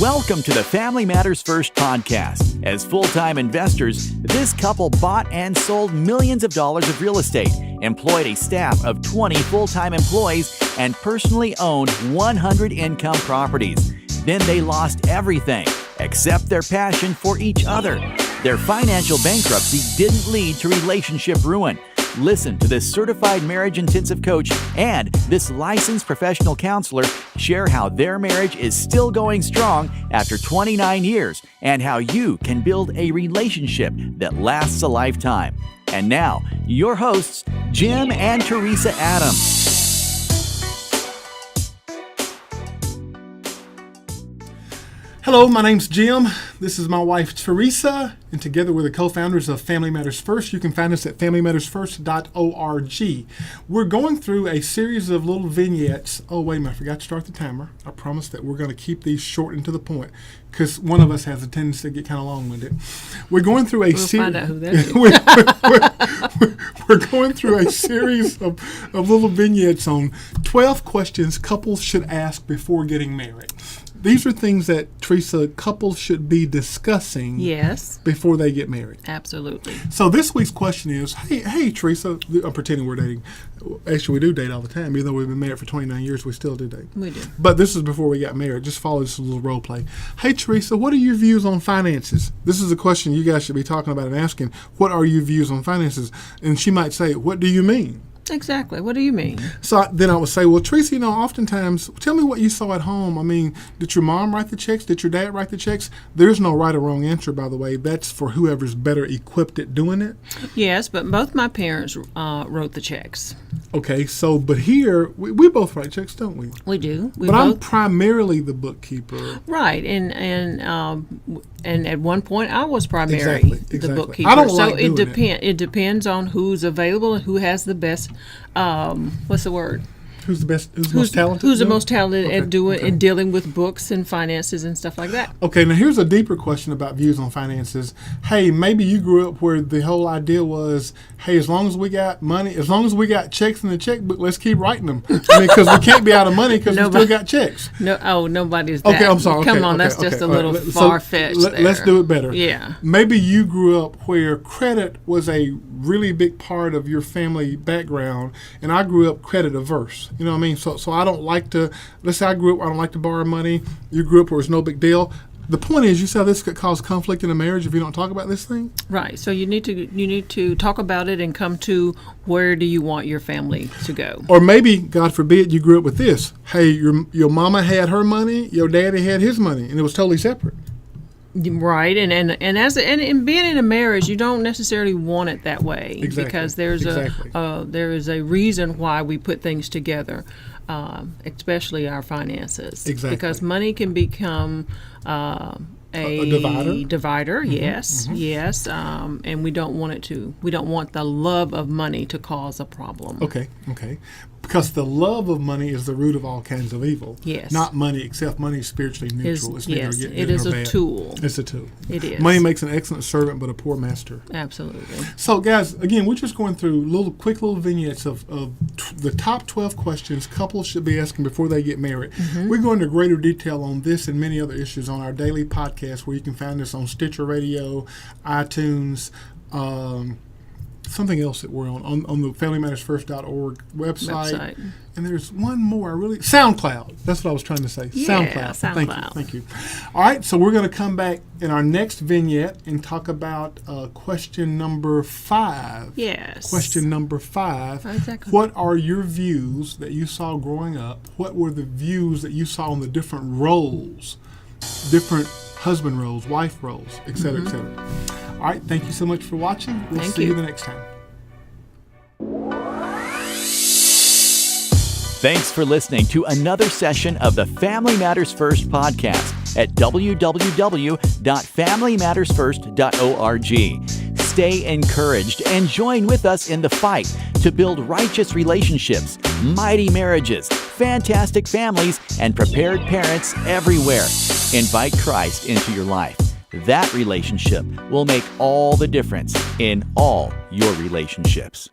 Welcome to the Family Matters First podcast. As full-time investors, this couple bought and sold millions of dollars of real estate, employed a staff of 20 full-time employees, and personally owned 100 income properties. Then they lost everything except their passion for each other. Their financial bankruptcy didn't lead to relationship ruin. Listen to this certified marriage intensive coach and this licensed professional counselor share how their marriage is still going strong after 29 years and how you can build a relationship that lasts a lifetime. And now, your hosts, Jim and Teresa Adams. Hello, my name's Jim. This is my wife, Teresa, and together we're the co-founders of Family Matters First. You can find us at FamilyMattersFirst.org. We're going through a series of little vignettes. Oh, wait a minute, I forgot to start the timer. I promise that we're going to keep these short and to the point because one of us has a tendency to get kind of long-winded. We're going through a series. We'll find out who that is. We're going through a series of little vignettes on 12 questions couples should ask before getting married. These are things that, Teresa, couples should be discussing before they get married. Absolutely. So this week's question is, hey, Teresa, I'm pretending we're dating. Actually, we do date all the time. Even though we've been married for 29 years, we still do date. We do. But this is before we got married. Just follow this little role play. Hey, Teresa, what are your views on finances? This is a question you guys should be talking about and asking. What are your views on finances? And she might say, what do you mean? Exactly. What do you mean? So then I would say, well, Teresa, oftentimes, tell me what you saw at home. I mean, did your mom write the checks? Did your dad write the checks? There's no right or wrong answer, by the way. That's for whoever's better equipped at doing it. Yes, but both my parents wrote the checks. Okay, so, but here, we both write checks, don't we? We do. I'm primarily the bookkeeper. Right, and at one point, I was primarily the bookkeeper. I don't like doing it depends on who's available and who has the best. What's the word? Who's the best? Who's most talented? Who's the most talented at dealing with books and finances and stuff like that? Okay, now here's a deeper question about views on finances. Hey, maybe you grew up where the whole idea was, hey, as long as we got money, as long as we got checks in the checkbook, let's keep writing them. I mean, because we can't be out of money because we still got checks. Nobody's that. Okay, I'm sorry. Come on, that's just a little far-fetched there. Let's do it better. Yeah. Maybe you grew up where credit was a really big part of your family background, and I grew up credit averse. You know what I mean? So I don't like to, let's say I grew up, I don't like to borrow money. You grew up where it's no big deal. The point is, you said this could cause conflict in a marriage if you don't talk about this thing? Right. So you need to talk about it and come to where do you want your family to go. Or maybe, God forbid, you grew up with this. Hey, your mama had her money, your daddy had his money, and it was totally separate. Right, and being in a marriage, you don't necessarily want it that way because there is a reason why we put things together, especially our finances. Exactly. Because money can become a divider. Mm-hmm. Yes, and we don't want it to. We don't want the love of money to cause a problem. Okay. Because the love of money is the root of all kinds of evil. Yes. Not money, except money is spiritually neutral. It is a tool. It's a tool. It is. Money makes an excellent servant, but a poor master. Absolutely. So, guys, again, we're just going through quick little vignettes of the top 12 questions couples should be asking before they get married. Mm-hmm. We go into greater detail on this and many other issues on our daily podcast, where you can find us on Stitcher Radio, iTunes, something else that we're on the FamilyMattersFirst.org website. And there's one more, SoundCloud. That's what I was trying to say. Yeah, SoundCloud. Thank you. All right, so we're going to come back in our next vignette and talk about question number 5. Yes. Question number 5. Exactly. What are your views that you saw growing up? What were the views that you saw on the different roles, different husband roles, wife roles, et cetera, et cetera? All right, thank you so much for watching. We'll see you the next time. Thanks for listening to another session of the Family Matters First podcast at www.familymattersfirst.org. Stay encouraged and join with us in the fight to build righteous relationships, mighty marriages, fantastic families, and prepared parents everywhere. Invite Christ into your life. That relationship will make all the difference in all your relationships.